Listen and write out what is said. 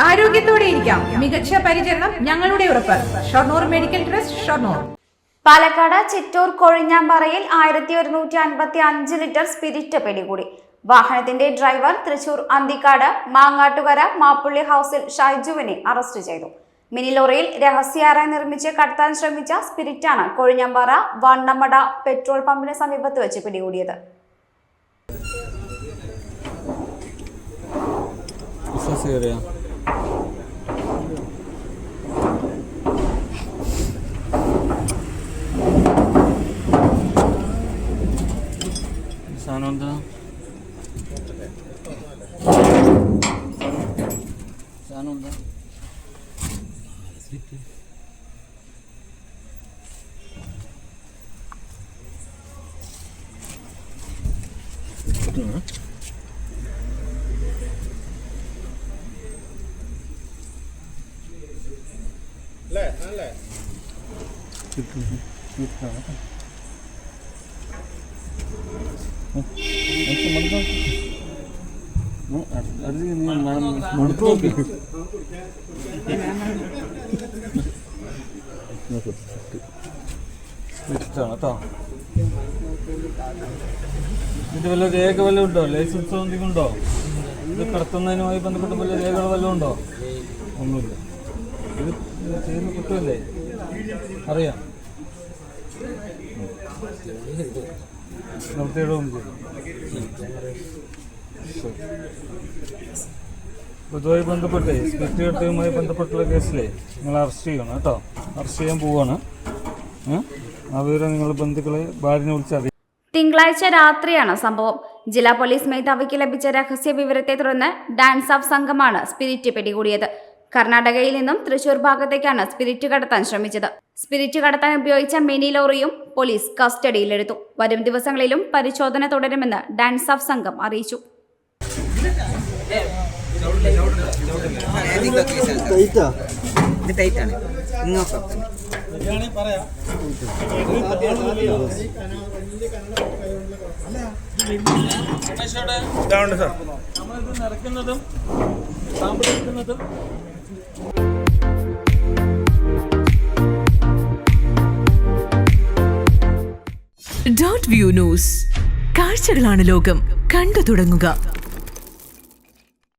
ആരോഗ്യത്തോടെ ഇരിക്കാം. മികച്ച പരിചരണം ഞങ്ങളുടെ ഉറപ്പ്. Shoranur medical trust, Shoranur. പാലക്കാട് ചിറ്റൂർ കൊഴിഞ്ഞാമ്പാറയിൽ 1155 ലിറ്റർ സ്പിരിറ്റ് പിടികൂടി. വാഹനത്തിന്റെ ഡ്രൈവർ തൃശൂർ അന്തിക്കാട് മാങ്ങാട്ടുകര മാപ്പുള്ളി ഹൌസിൽ ഷൈജുവിനെ അറസ്റ്റ് ചെയ്തു. മിനി ലോറിയിൽ രഹസ്യാറായി നിർമ്മിച്ച് കടത്താൻ ശ്രമിച്ച സ്പിരിറ്റാണ് കൊഴിഞ്ഞാമ്പാറ വണ്ണമട പെട്രോൾ പമ്പിന് സമീപത്ത് വെച്ച് പിടികൂടിയത്. ഇത് വല്ല രേഖ വല്ലതും ഉണ്ടോ? ലൈസൻസ് എന്തെങ്കിലും ഉണ്ടോ? ഇത് കടത്തുന്നതിനുമായി ബന്ധപ്പെട്ട വല്ല രേഖകൾ വല്ലതും ഉണ്ടോ? ഒന്നുമില്ല. ഇത് ചെയ്യുന്ന കുറ്റമല്ലേ? അറിയാം. നിർത്തിയിടവും ചെയ്യും. ഇതുമായി ബന്ധപ്പെട്ടേ സ്പിരിറ്റ് കടത്തുമായി ബന്ധപ്പെട്ടുള്ള കേസിലേ നിങ്ങൾ അറസ്റ്റ് ചെയ്യണം കേട്ടോ. അറസ്റ്റ് ചെയ്യാൻ പോവാണ്. ആ വിവരം നിങ്ങളുടെ ബന്ധുക്കളെ ഭാര്യനെ വിളിച്ചറിയാം. തിങ്കളാഴ്ച രാത്രിയാണ് സംഭവം. ജില്ലാ പോലീസ് മേധാവിക്ക് ലഭിച്ച രഹസ്യ വിവരത്തെ തുടർന്ന് ഡാൻസ് ഓഫ് സംഘമാണ് സ്പിരിറ്റ് പിടികൂടിയത്. കർണാടകയിൽ നിന്നും തൃശൂർ ഭാഗത്തേക്കാണ് സ്പിരിറ്റ് കടത്താൻ ശ്രമിച്ചത്. സ്പിരിറ്റ് കടത്താൻ ഉപയോഗിച്ച മിനി ലോറിയും പോലീസ് കസ്റ്റഡിയിലെടുത്തു. വരും ദിവസങ്ങളിലും പരിശോധന തുടരുമെന്ന് ഡാൻസ് ഓഫ് സംഘം അറിയിച്ചു. .വ്യൂ ന്യൂസ്, കാഴ്ചകളാണ് ലോകം, കണ്ടു തുടങ്ങുക.